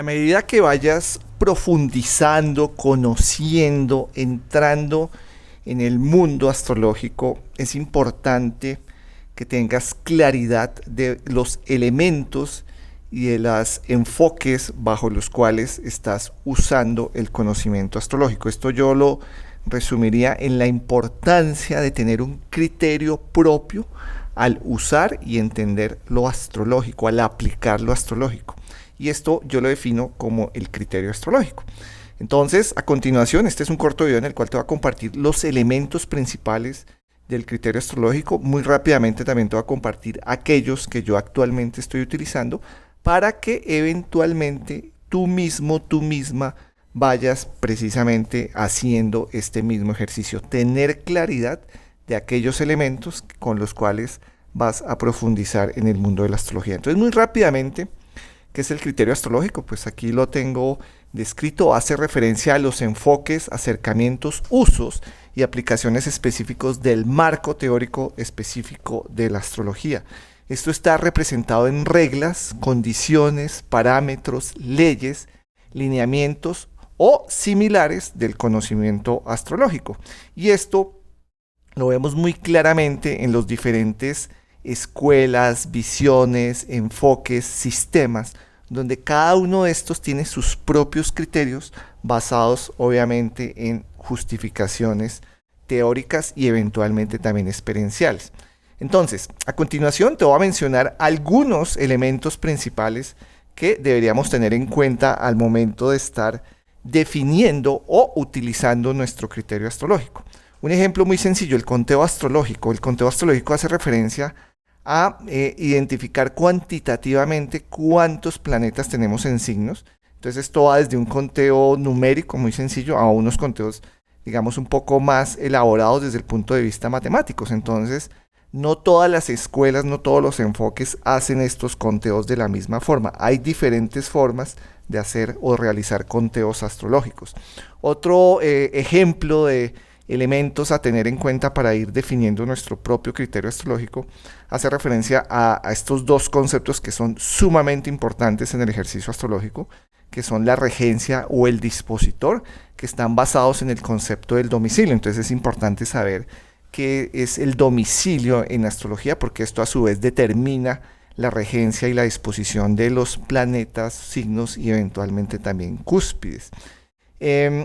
A medida que vayas profundizando, conociendo, entrando en el mundo astrológico, es importante que tengas claridad de los elementos y de los enfoques bajo los cuales estás usando el conocimiento astrológico. Esto yo lo resumiría en la importancia de tener un criterio propio al usar y entender lo astrológico, al aplicar lo astrológico. Y esto yo lo defino como el criterio astrológico. Entonces, a continuación, este es un corto video en el cual te voy a compartir los elementos principales del criterio astrológico. Muy rápidamente también te voy a compartir aquellos que yo actualmente estoy utilizando para que eventualmente tú mismo, tú misma vayas precisamente haciendo este mismo ejercicio. Tener claridad de aquellos elementos con los cuales vas a profundizar en el mundo de la astrología. Entonces, muy rápidamente, ¿qué es el criterio astrológico? Pues aquí lo tengo descrito, hace referencia a los enfoques, acercamientos, usos y aplicaciones específicos del marco teórico específico de la astrología. Esto está representado en reglas, condiciones, parámetros, leyes, lineamientos o similares del conocimiento astrológico. Y esto lo vemos muy claramente en los diferentes escuelas, visiones, enfoques, sistemas, donde cada uno de estos tiene sus propios criterios basados obviamente en justificaciones teóricas y eventualmente también experienciales. Entonces, a continuación te voy a mencionar algunos elementos principales que deberíamos tener en cuenta al momento de estar definiendo o utilizando nuestro criterio astrológico. Un ejemplo muy sencillo, el conteo astrológico. El conteo astrológico hace referencia a identificar cuantitativamente cuántos planetas tenemos en signos. Entonces esto va desde un conteo numérico muy sencillo a unos conteos, digamos, un poco más elaborados desde el punto de vista matemáticos. Entonces, no todas las escuelas, no todos los enfoques hacen estos conteos de la misma forma. Hay diferentes formas de hacer o realizar conteos astrológicos. Otro ejemplo de elementos a tener en cuenta para ir definiendo nuestro propio criterio astrológico hace referencia a estos dos conceptos que son sumamente importantes en el ejercicio astrológico, que son la regencia o el dispositor, que están basados en el concepto del domicilio. Entonces es importante saber qué es el domicilio en astrología, porque esto a su vez determina la regencia y la disposición de los planetas, signos y eventualmente también cúspides.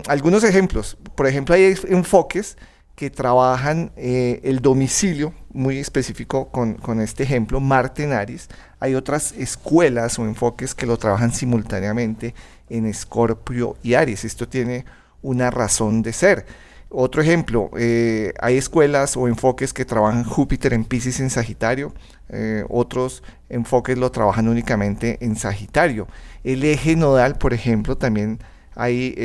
Algunos ejemplos, por ejemplo, hay enfoques que trabajan el domicilio, muy específico con este ejemplo, Marte en Aries. Hay otras escuelas o enfoques que lo trabajan simultáneamente en Escorpio y Aries. Esto tiene una razón de ser. Otro ejemplo, hay escuelas o enfoques que trabajan Júpiter en Piscis en Sagitario, otros enfoques lo trabajan únicamente en Sagitario. El eje nodal, por ejemplo, también hay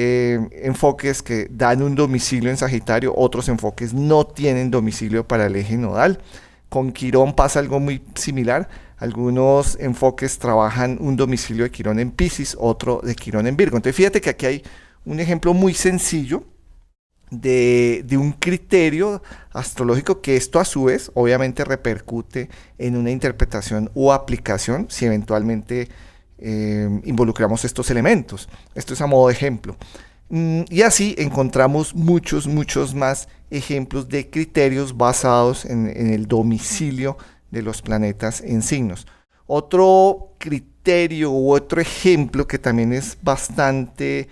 enfoques que dan un domicilio en Sagitario, otros enfoques no tienen domicilio para el eje nodal. Con Quirón pasa algo muy similar. Algunos enfoques trabajan un domicilio de Quirón en Piscis, otro de Quirón en Virgo. Entonces fíjate que aquí hay un ejemplo muy sencillo de un criterio astrológico que esto a su vez obviamente repercute en una interpretación o aplicación si eventualmente involucramos estos elementos. Esto es a modo de ejemplo. Y así encontramos muchos más ejemplos de criterios basados en el domicilio de los planetas en signos. Otro criterio u otro ejemplo que también es bastante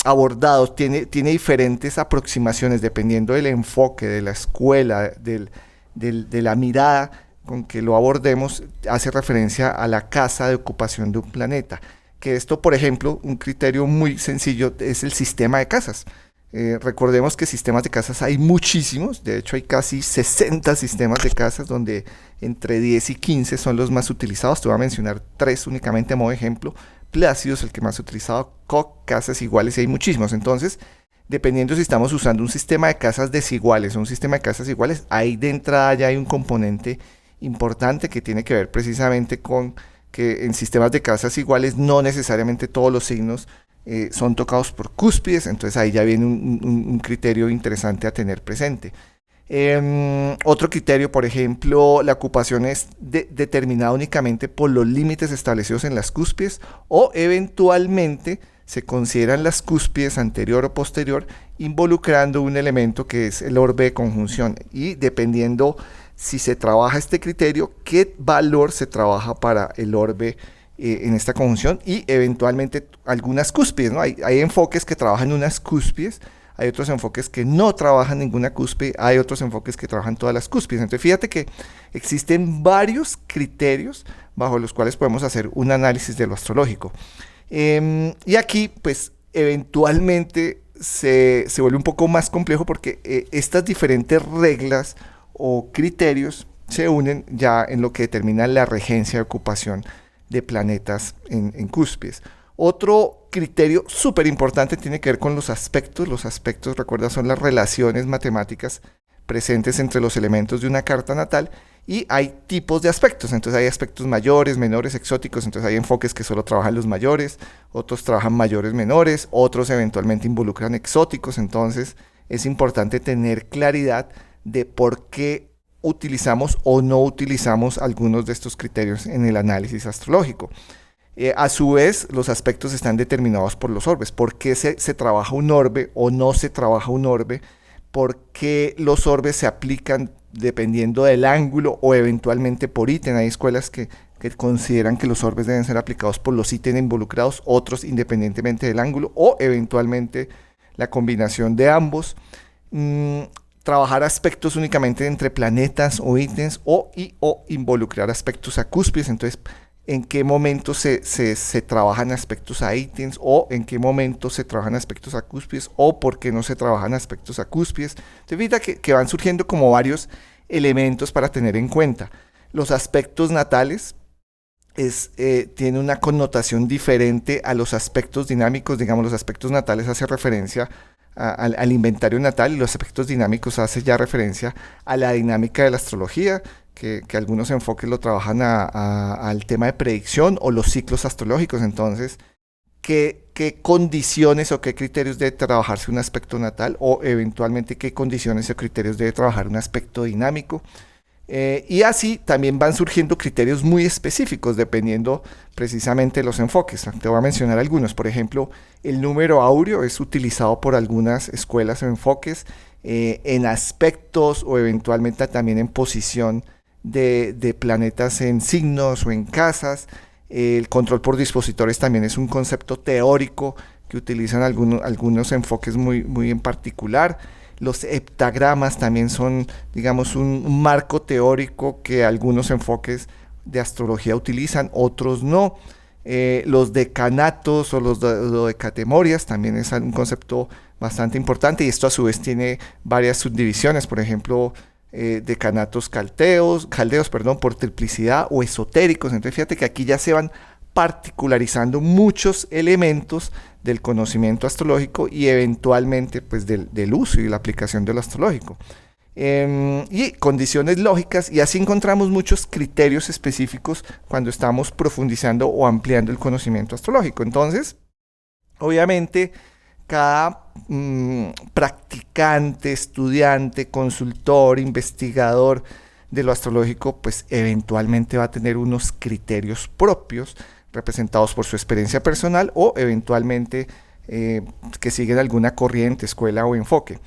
abordado, tiene diferentes aproximaciones dependiendo del enfoque, de la escuela, de la mirada con que lo abordemos, hace referencia a la casa de ocupación de un planeta. Que esto, por ejemplo, un criterio muy sencillo es el sistema de casas. Recordemos que sistemas de casas hay muchísimos, de hecho hay casi 60 sistemas de casas donde entre 10 y 15 son los más utilizados. Te voy a mencionar 3 únicamente a modo de ejemplo. Plácido es el que más utilizado, Koch, casas iguales, y hay muchísimos. Entonces, dependiendo si estamos usando un sistema de casas desiguales o un sistema de casas iguales, ahí de entrada ya hay un componente importante que tiene que ver precisamente con que en sistemas de casas iguales no necesariamente todos los signos son tocados por cúspides. Entonces ahí ya viene un criterio interesante a tener presente. Otro criterio, por ejemplo, la ocupación es determinada únicamente por los límites establecidos en las cúspides o eventualmente se consideran las cúspides anterior o posterior involucrando un elemento que es el orbe de conjunción y dependiendo si se trabaja este criterio, qué valor se trabaja para el orbe en esta conjunción y eventualmente algunas cúspides, ¿no? Hay enfoques que trabajan unas cúspides, hay otros enfoques que no trabajan ninguna cúspide, hay otros enfoques que trabajan todas las cúspides. Entonces fíjate que existen varios criterios bajo los cuales podemos hacer un análisis de lo astrológico. Y aquí pues eventualmente se vuelve un poco más complejo porque estas diferentes reglas o criterios se unen ya en lo que determina la regencia de ocupación de planetas en cúspides. Otro criterio súper importante tiene que ver con los aspectos. Los aspectos, recuerda, son las relaciones matemáticas presentes entre los elementos de una carta natal y hay tipos de aspectos. Entonces hay aspectos mayores, menores, exóticos. Entonces hay enfoques que solo trabajan los mayores, otros trabajan mayores, menores, otros eventualmente involucran exóticos. Entonces es importante tener claridad de por qué utilizamos o no utilizamos algunos de estos criterios en el análisis astrológico. A su vez, los aspectos están determinados por los orbes. ¿Por qué se trabaja un orbe o no se trabaja un orbe? ¿Por qué los orbes se aplican dependiendo del ángulo o eventualmente por ítem? Hay escuelas que consideran que los orbes deben ser aplicados por los ítems involucrados, otros independientemente del ángulo o eventualmente la combinación de ambos. Trabajar aspectos únicamente entre planetas o ítems o involucrar aspectos a cúspides. Entonces, ¿en qué momento se trabajan aspectos a ítems o en qué momento se trabajan aspectos a cúspides o por qué no se trabajan aspectos a cúspides? Entonces, fíjate que van surgiendo como varios elementos para tener en cuenta. Los aspectos natales tiene una connotación diferente a los aspectos dinámicos. Digamos, los aspectos natales hace referencia al inventario natal y los aspectos dinámicos hace ya referencia a la dinámica de la astrología, que algunos enfoques lo trabajan al tema de predicción o los ciclos astrológicos. Entonces, ¿qué condiciones o qué criterios debe trabajarse un aspecto natal o eventualmente qué condiciones o criterios debe trabajar un aspecto dinámico? Y así también van surgiendo criterios muy específicos dependiendo precisamente de los enfoques. Te voy a mencionar algunos. Por ejemplo, el número áureo es utilizado por algunas escuelas o enfoques en aspectos o eventualmente también en posición de planetas en signos o en casas. El control por dispositores también es un concepto teórico que utilizan algunos enfoques muy en particular. Los heptagramas también son, digamos, un marco teórico que algunos enfoques de astrología utilizan, otros no. Los decanatos o los dodecatemorias también es un concepto bastante importante y esto a su vez tiene varias subdivisiones, por ejemplo, decanatos caldeos, por triplicidad o esotéricos. Entonces fíjate que aquí ya se van particularizando muchos elementos del conocimiento astrológico y eventualmente pues del uso y la aplicación de lo astrológico. Y condiciones lógicas, y así encontramos muchos criterios específicos cuando estamos profundizando o ampliando el conocimiento astrológico. Entonces, obviamente, cada practicante, estudiante, consultor, investigador de lo astrológico, pues eventualmente va a tener unos criterios propios representados por su experiencia personal o eventualmente que siguen alguna corriente, escuela o enfoque.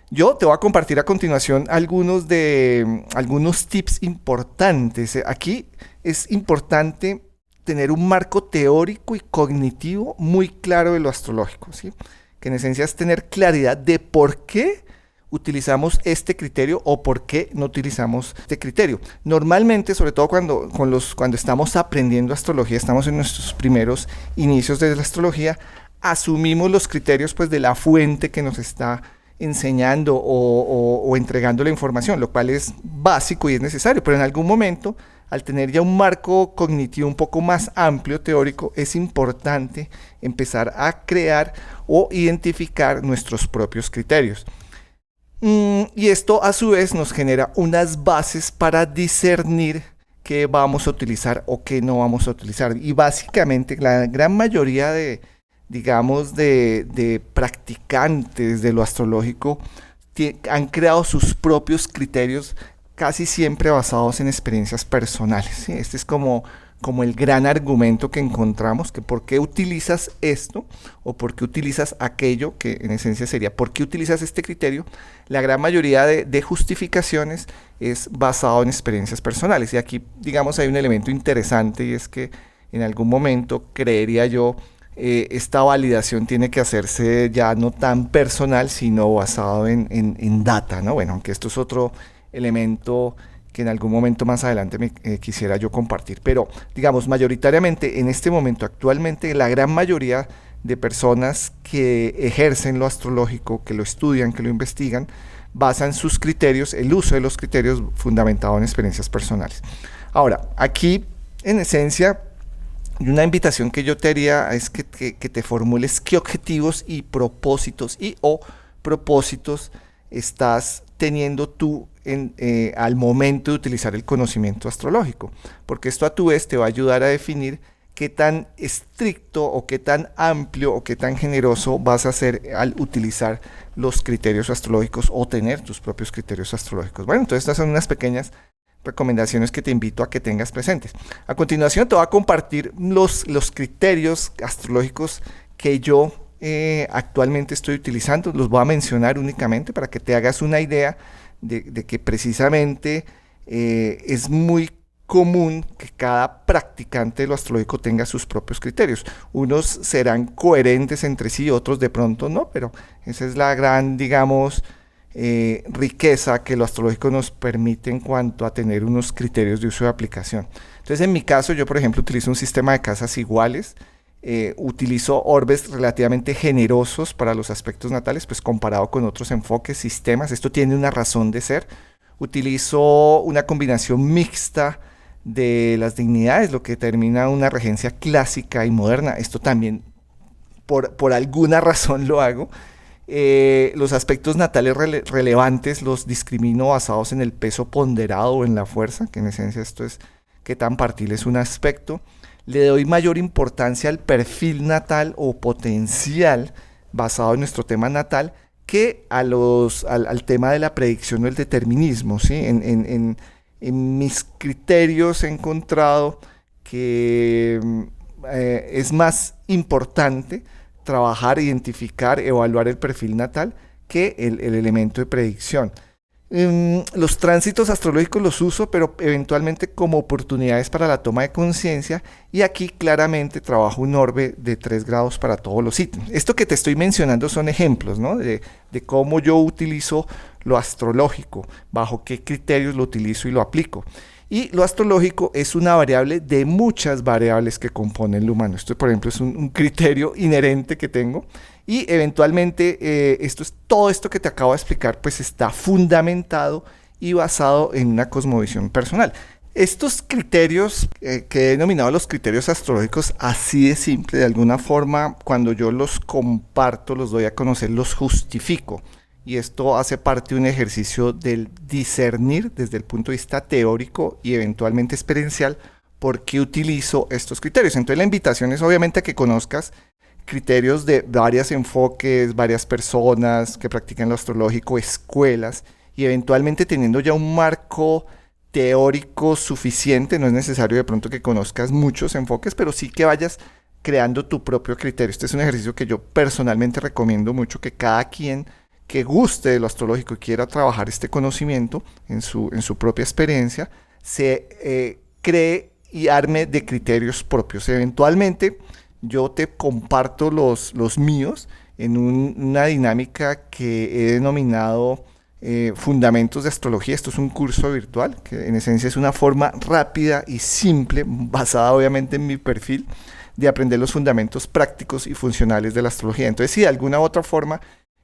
Yo te voy a compartir a continuación algunos tips importantes. Aquí es importante tener un marco teórico y cognitivo muy claro de lo astrológico, ¿sí? Que en esencia es tener claridad de por qué utilizamos este criterio o por qué no utilizamos este criterio. Normalmente, sobre todo cuando estamos aprendiendo astrología, estamos en nuestros primeros inicios de la astrología, asumimos los criterios pues de la fuente que nos está enseñando o entregando la información, lo cual es básico y es necesario, pero en algún momento, al tener ya un marco cognitivo un poco más amplio, teórico, es importante empezar a crear o identificar nuestros propios criterios. Y esto a su vez nos genera unas bases para discernir qué vamos a utilizar o qué no vamos a utilizar. Y básicamente la gran mayoría de practicantes de lo astrológico han creado sus propios criterios, casi siempre basados en experiencias personales, ¿sí? Este es como el gran argumento que encontramos, que por qué utilizas esto o por qué utilizas aquello, que en esencia sería por qué utilizas este criterio. La gran mayoría de justificaciones es basado en experiencias personales. Y aquí, digamos, hay un elemento interesante, y es que en algún momento, creería yo, esta validación tiene que hacerse ya no tan personal, sino basado en data, ¿no? Bueno, aunque esto es otro elemento que en algún momento más adelante quisiera yo compartir. Pero, digamos, mayoritariamente en este momento, actualmente, la gran mayoría de personas que ejercen lo astrológico, que lo estudian, que lo investigan, basan sus criterios, el uso de los criterios fundamentado en experiencias personales. Ahora, aquí, en esencia, una invitación que yo te haría es que te formules qué objetivos y propósitos o propósitos estás teniendo tú al momento de utilizar el conocimiento astrológico, porque esto a tu vez te va a ayudar a definir qué tan estricto o qué tan amplio o qué tan generoso vas a ser al utilizar los criterios astrológicos o tener tus propios criterios astrológicos. Bueno, entonces estas son unas pequeñas recomendaciones que te invito a que tengas presentes. A continuación te voy a compartir los criterios astrológicos que yo actualmente estoy utilizando. Los voy a mencionar únicamente para que te hagas una idea de que precisamente es muy común que cada practicante de lo astrológico tenga sus propios criterios. Unos serán coherentes entre sí, otros de pronto no, pero esa es la gran, digamos, riqueza que lo astrológico nos permite en cuanto a tener unos criterios de uso de aplicación. Entonces, en mi caso, yo por ejemplo utilizo un sistema de casas iguales, utilizo orbes relativamente generosos para los aspectos natales, pues comparado con otros enfoques, sistemas. Esto tiene una razón de ser. Utilizo una combinación mixta de las dignidades, lo que determina una regencia clásica y moderna. Esto también por alguna razón lo hago. Los aspectos natales relevantes los discrimino basados en el peso ponderado o en la fuerza, que en esencia esto es qué tan partil es un aspecto. Le doy mayor importancia al perfil natal o potencial basado en nuestro tema natal que al tema de la predicción o el determinismo, ¿sí? En mis criterios he encontrado que es más importante trabajar, identificar, evaluar el perfil natal que el elemento de predicción. Los tránsitos astrológicos los uso, pero eventualmente como oportunidades para la toma de conciencia, y aquí claramente trabajo un orbe de 3 grados para todos los ítems. Esto que te estoy mencionando son ejemplos, ¿no? de cómo yo utilizo lo astrológico, bajo qué criterios lo utilizo y lo aplico. Y lo astrológico es una variable de muchas variables que componen lo humano. Esto, por ejemplo, es un criterio inherente que tengo. Y eventualmente todo esto que te acabo de explicar pues está fundamentado y basado en una cosmovisión personal. Estos criterios que he denominado los criterios astrológicos, así de simple, de alguna forma, cuando yo los comparto, los doy a conocer, los justifico. Y esto hace parte de un ejercicio del discernir desde el punto de vista teórico y eventualmente experiencial por qué utilizo estos criterios. Entonces la invitación es obviamente a que conozcas criterios de varios enfoques, varias personas que practican lo astrológico, escuelas, y eventualmente teniendo ya un marco teórico suficiente. No es necesario de pronto que conozcas muchos enfoques, pero sí que vayas creando tu propio criterio. Este es un ejercicio que yo personalmente recomiendo mucho, que cada quien que guste de lo astrológico y quiera trabajar este conocimiento en su propia experiencia, se cree y arme de criterios propios. Eventualmente yo te comparto los míos en una dinámica que he denominado Fundamentos de Astrología. Esto es un curso virtual que en esencia es una forma rápida y simple, basada obviamente en mi perfil, de aprender los fundamentos prácticos y funcionales de la astrología. Entonces, si de alguna u otra forma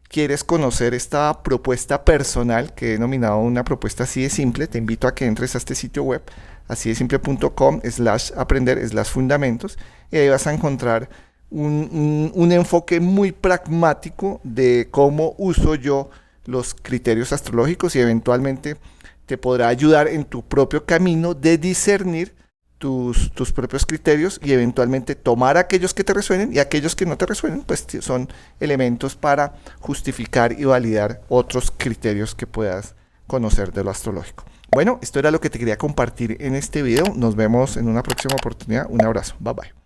quieres conocer esta propuesta personal que he denominado una propuesta así de simple, te invito a que entres a este sitio web, asidesimple.com/aprender/fundamentos, y ahí vas a encontrar un enfoque muy pragmático de cómo uso yo los criterios astrológicos, y eventualmente te podrá ayudar en tu propio camino de discernir tus propios criterios y eventualmente tomar aquellos que te resuenen, y aquellos que no te resuenen, pues son elementos para justificar y validar otros criterios que puedas conocer de lo astrológico. Bueno, esto era lo que te quería compartir en este video. Nos vemos en una próxima oportunidad. Un abrazo. Bye bye.